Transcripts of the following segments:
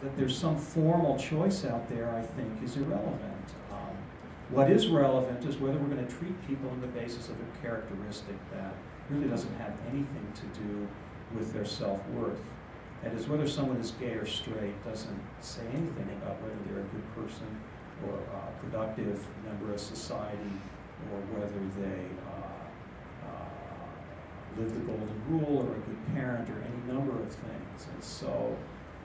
that there's some formal choice out there, I think, is irrelevant. What is relevant is whether we're going to treat people on the basis of a characteristic that really doesn't have anything to do with their self-worth. That is, whether someone is gay or straight doesn't say anything about whether they're a good person or a productive member of society, or whether they live the golden rule or a good parent or any number of things. And so,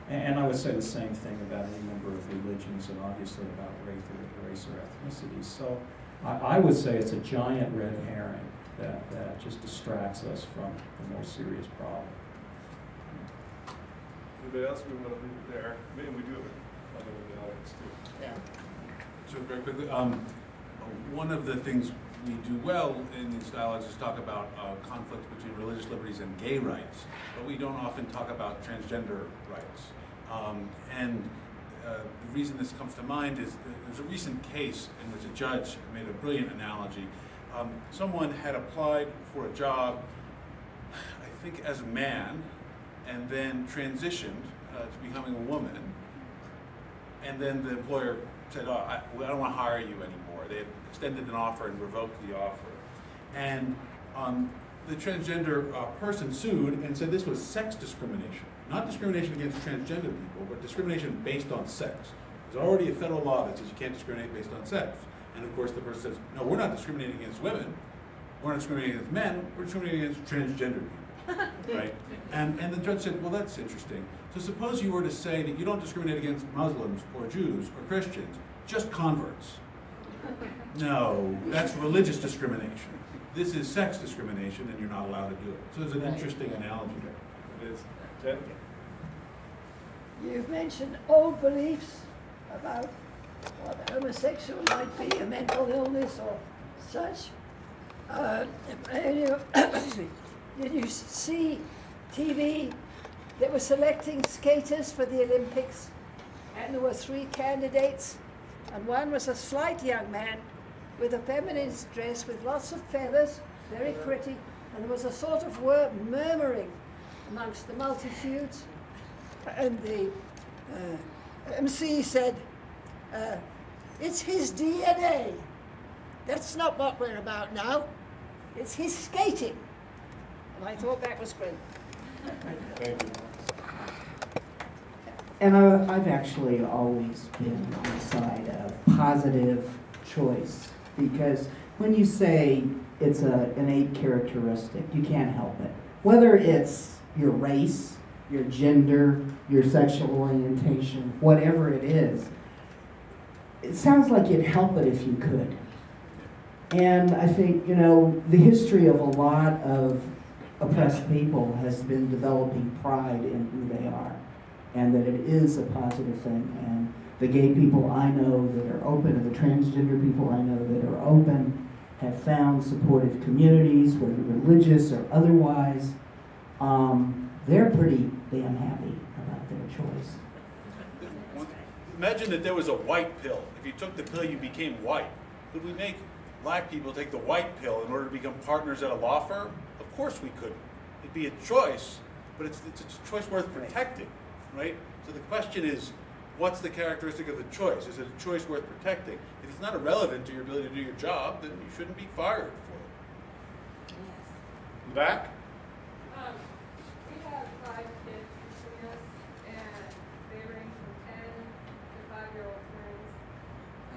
and I would say the same thing about any number of religions and obviously about race or ethnicity. So I would say it's a giant red herring that just distracts us from the more serious problem. Anybody else? We want to leave it there. Maybe we do have another in the audience too. Yeah. So very quickly, one of the things we do well in these dialogues is talk about conflicts between religious liberties and gay rights, but we don't often talk about transgender rights. The reason this comes to mind is there's a recent case in which a judge made a brilliant analogy. Someone had applied for a job, I think as a man, and then transitioned to becoming a woman, and then the employer said, oh, I don't want to hire you anymore. They had extended an offer and revoked the offer. And the transgender person sued and said this was sex discrimination. Not discrimination against transgender people, but discrimination based on sex. There's already a federal law that says you can't discriminate based on sex. And of course the person says, no, we're not discriminating against women. We're not discriminating against men. We're discriminating against transgender people, right? And the judge said, well, that's interesting. So suppose you were to say that you don't discriminate against Muslims or Jews or Christians, just converts. No, that's religious discrimination. This is sex discrimination, and you're not allowed to do it. So there's an interesting analogy there. It is. Jen? You've mentioned old beliefs about what homosexual might be, a mental illness or such. Did you see TV that was selecting skaters for the Olympics? And there were 3 candidates, and one was a slight young man with a feminist dress with lots of feathers, very pretty, and there was a sort of murmuring amongst the multitudes. And the MC said, it's his DNA. That's not what we're about now. It's his skating. And I thought that was great. Thank you. And I've actually always been on the side of positive choice, because when you say it's an innate characteristic, you can't help it. Whether it's your race, your gender, your sexual orientation, whatever it is, it sounds like you'd help it if you could. And I think, you know, the history of a lot of oppressed people has been developing pride in who they are, and that it is a positive thing. And the gay people I know that are open, and the transgender people I know that are open, have found supportive communities, whether religious or otherwise. They're pretty damn happy about their choice. Imagine that there was a white pill. If you took the pill, you became white. Could we make black people take the white pill in order to become partners at a law firm? Of course we couldn't. It'd be a choice, but it's a choice worth protecting, right? So the question is, what's the characteristic of the choice? Is it a choice worth protecting? If it's not irrelevant to your ability to do your job, then you shouldn't be fired for it. Yes. Back? We have 5 kids between us, and they range from 10 to 5-year-old twins.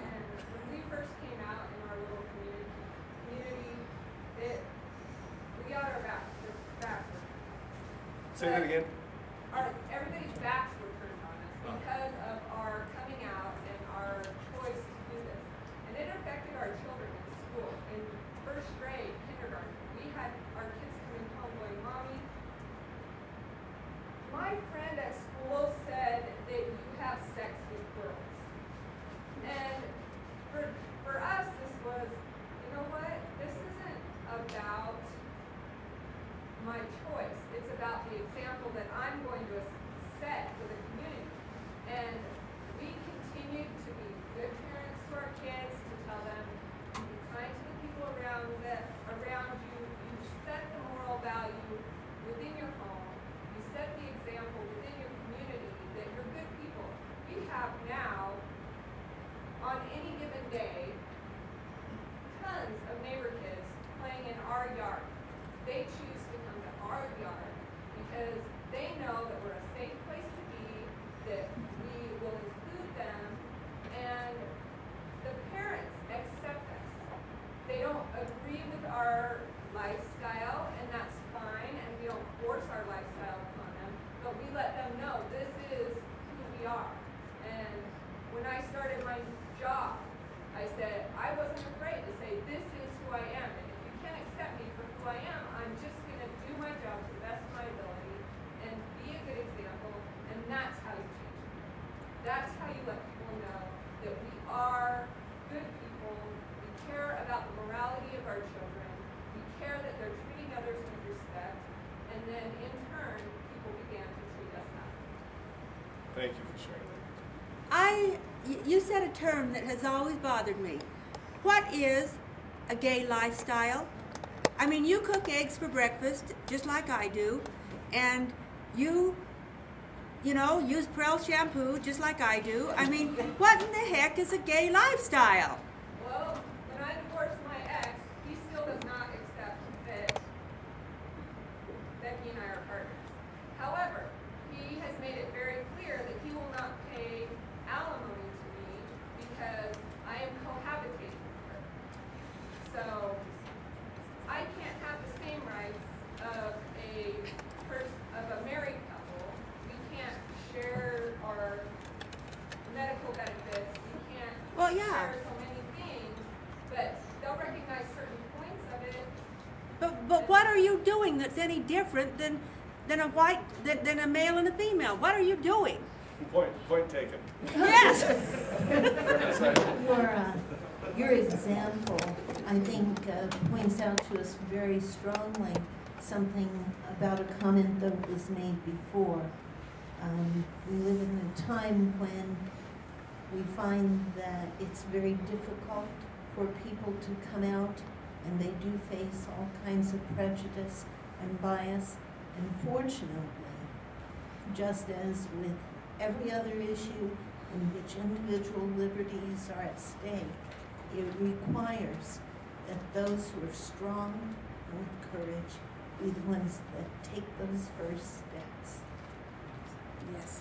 And when we first came out in our little community, we got our backs were Say that again. Everybody's backs were turned on us because of our coming out and our choice to do this. And it affected our children in school. In 1st grade, kindergarten, we had our kids coming home going, Mommy, my friend at school said that you have sex with girls. And for us, this was, you know what? This isn't about my choice. It's about the example that I'm going to set for the community. And we continued to be good parents to our kids, to tell them, be kind to the people around you. You set the moral value within your home. You set the example within your community that you're good people have now, on any given day, tons of neighbor kids playing in our yard. They choose to come to our yard because they know that we're a safe place to be, that we will include them, and the parents accept us. They don't agree with our lifestyle, and that's fine, and we don't force our lifestyle upon them, but we let them know this is who we are. And when I started my job, I said, I wasn't afraid to say, this is who I am, and if you can't accept me for who I am, I'm just going to do my job to the best of my ability and be a good example, and that's how you change people. That's how you let people know that we are good people, we care about the morality of our children, we care that they're treating others with respect, and then in turn, people began to treat us that way. Thank you for sharing that. You said a term that has always bothered me. What is a gay lifestyle? I mean, you cook eggs for breakfast, just like I do, and you know, use Prel shampoo, just like I do. I mean, what in the heck is a gay lifestyle? Well, when I divorced my ex, he still does not accept that Becky and I are partners. However, he has made it very clear that he will not pay alimony to me because I am cohabitating with her. So I can't have the same rights of a married couple. We can't share our medical benefits. We can't share so many things, but they'll recognize certain points of it. But what are you doing that's any different than a male and a female? What are you doing? Point taken. Yes. Your example, I think, points out to us very strongly something about a comment that was made before. We live in a time when we find that it's very difficult for people to come out, and they do face all kinds of prejudice and bias. And fortunately, just as with every other issue in which individual liberties are at stake, it requires that those who are strong and with courage be the ones that take those first steps. Yes.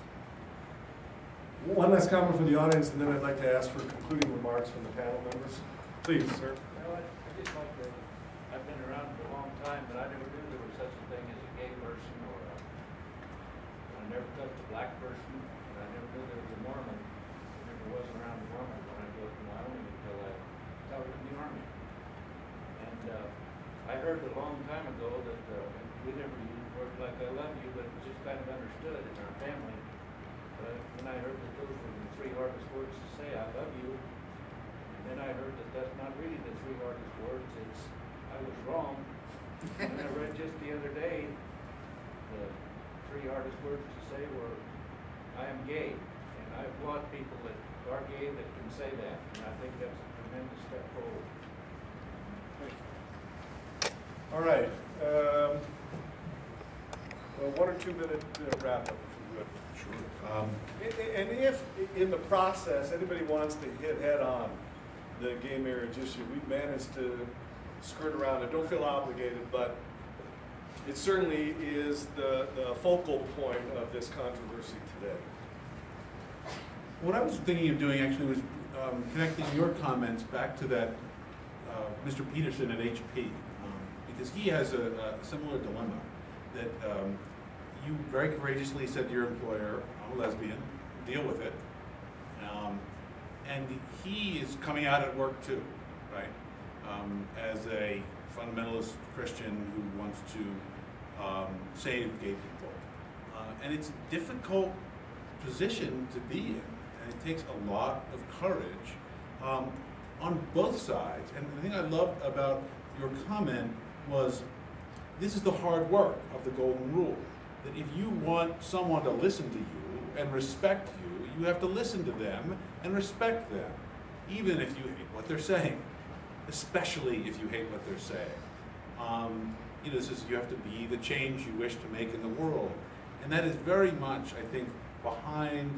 One last comment from the audience, and then I'd like to ask for concluding remarks from the panel members. Please, sir. Well, I just like to, I've been around for a long time, but I never knew there was such a thing as a gay person, or I never touched a black person, and I never knew there was a Mormon. I never was around a Mormon when I grew up in Wyoming until I was in the Army. And I heard a long time ago that we never used words like I love you, but it was just kind of understood in our family. But when I heard that those were the three hardest words to say, I love you, and then I heard that that's not really the three hardest words, it's I was wrong. And I read just the other day, the three hardest words to say were, I am gay. And I applaud people that are gay that can say that, and I think that's a tremendous step forward. Thank you. All right. Well, 1 or 2 minute wrap up, if you would. Sure. And if, in the process, anybody wants to hit head on the gay marriage issue, we've managed to skirt around it. Don't feel obligated, but it certainly is the focal point of this controversy today. What I was thinking of doing actually was connecting your comments back to that Mr. Peterson at HP, because he has a similar dilemma that you very courageously said to your employer, I'm a lesbian, deal with it. And he is coming out at work too, right? As a fundamentalist Christian who wants to save gay people. And it's a difficult position to be in, and it takes a lot of courage on both sides. And the thing I loved about your comment was, this is the hard work of the golden rule, that if you want someone to listen to you and respect you, you have to listen to them and respect them, even if you hate what they're saying, especially if you hate what they're saying. You know, this is, you have to be the change you wish to make in the world. And that is very much, I think, behind